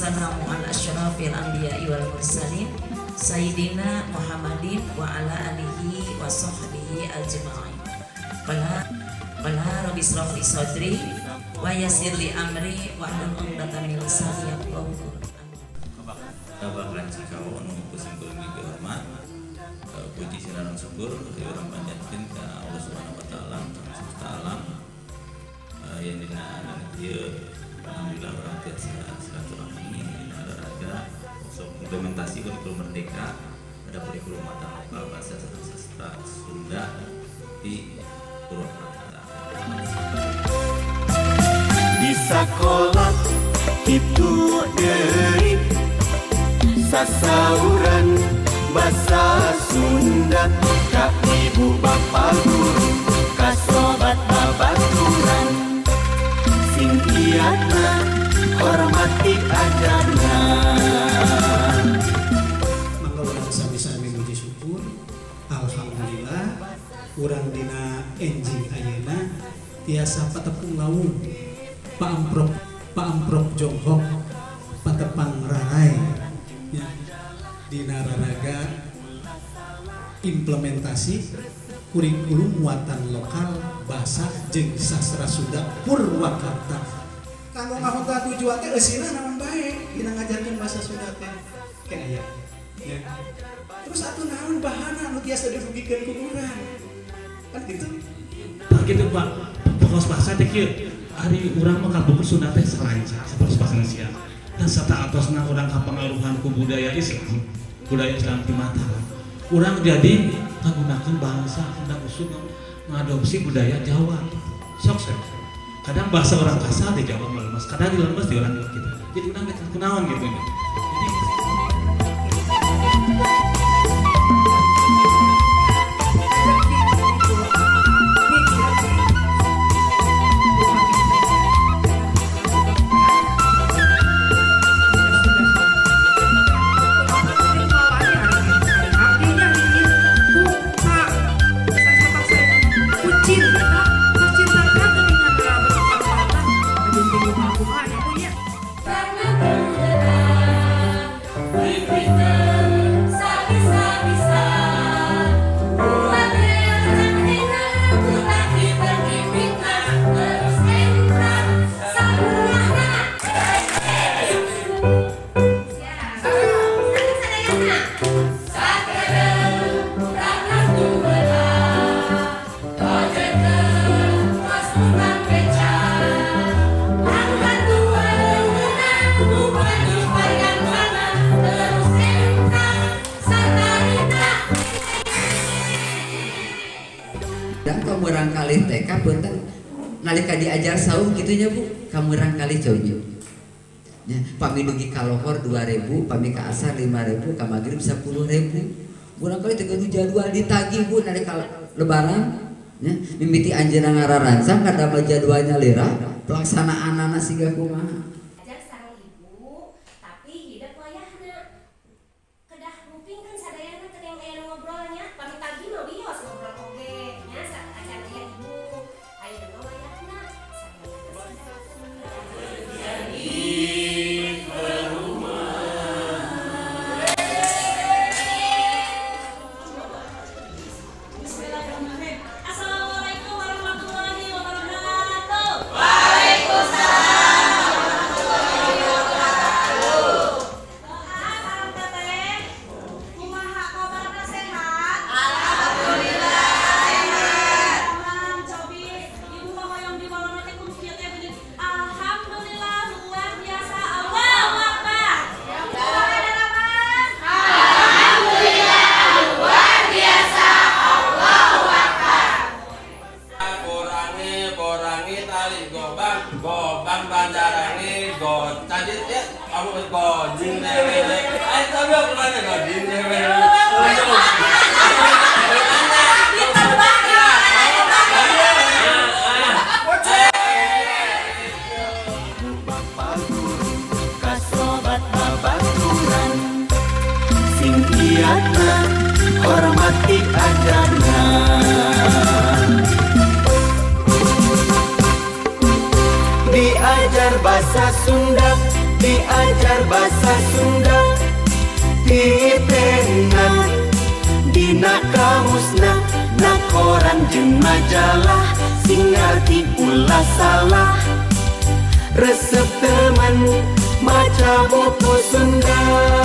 wassalamu ala asyrafil anbiya'i wal mursalin Sayyidina Muhammadin wa ala alihi wa sahbihi ajma'in. Qala rabbi israh li sadri wa yassir li amri wa hlul 'uqdatam min lisani yafqahu qawli. Kabaran cikau nu kusimpul migi hormat puji sirana syukur urang panjatkeun ka Allah Subhanahu wa taala semesta alam yang dina ieu alhamdulillah urang tiasa silaturahmi dina olahraga sok implementasi kurikulum merdeka ada kurikulum mata lokal bahasa sastra Sunda di Purwakarta. Di sekolah itu deui sasauran bahasa Sunda ka ibu bapak guru ka sobat babaturan sing iyana hormati ajarna. Mangga urang sami-sami muji syukur alhamdulillah urang dina enjing ayeuna tiasa patepung lawung Pak Amprok Jonghok patepang rarai ya, dina raraga implementasi kurikulum muatan lokal bahasa jeung sastra Sunda Purwakarta. Kanggo ngahontah tujuan teh eusina naon bae dina ngajarkeun bahasa Sunda teh ke aya. Ya. Terus atuh naon bahana anu tiasa dirugikeun ku urang. Kan kitu. Tah kitu Pak, pokos bahasa teh kieu. Ari urang mah kabukur Sunda teh salancar saperti bahasa Indonesia. Dan serta atosna urang kapangaruhan ku budaya Islam di Mataram. Urang jadi menggunakan bahasa Sunda usum mengadopsi budaya Jawa. Sok. Kadang bahasa orang kasar di Jawa mah lemas, kadang dilemes di orang kita. Jadi urang kita kunaon gitu. Jadi dan kamu rangkali TK punten nalika diajar saum gitunya Bu, kamu rangkali cojo ya, pami dugi kalohor 2.000, pami ka asar 5.000, ka magrib 10.000. Barangkali teh kudu jadwal ditagih Bu nalika lebaran ya, mimiti anjeunna ngararansang kada jadwalnya lira pelaksanaanana siga kumaha. Gobang bandarane go tadi ya kamu go jin lele ay tahu aku mana go jin lele hormati ajarna. Diajar bahasa Sunda, diajar bahasa Sunda titenan dina kamusna na koran jeung majalah sing ngarti ulah salah resep teman maca buku Sunda.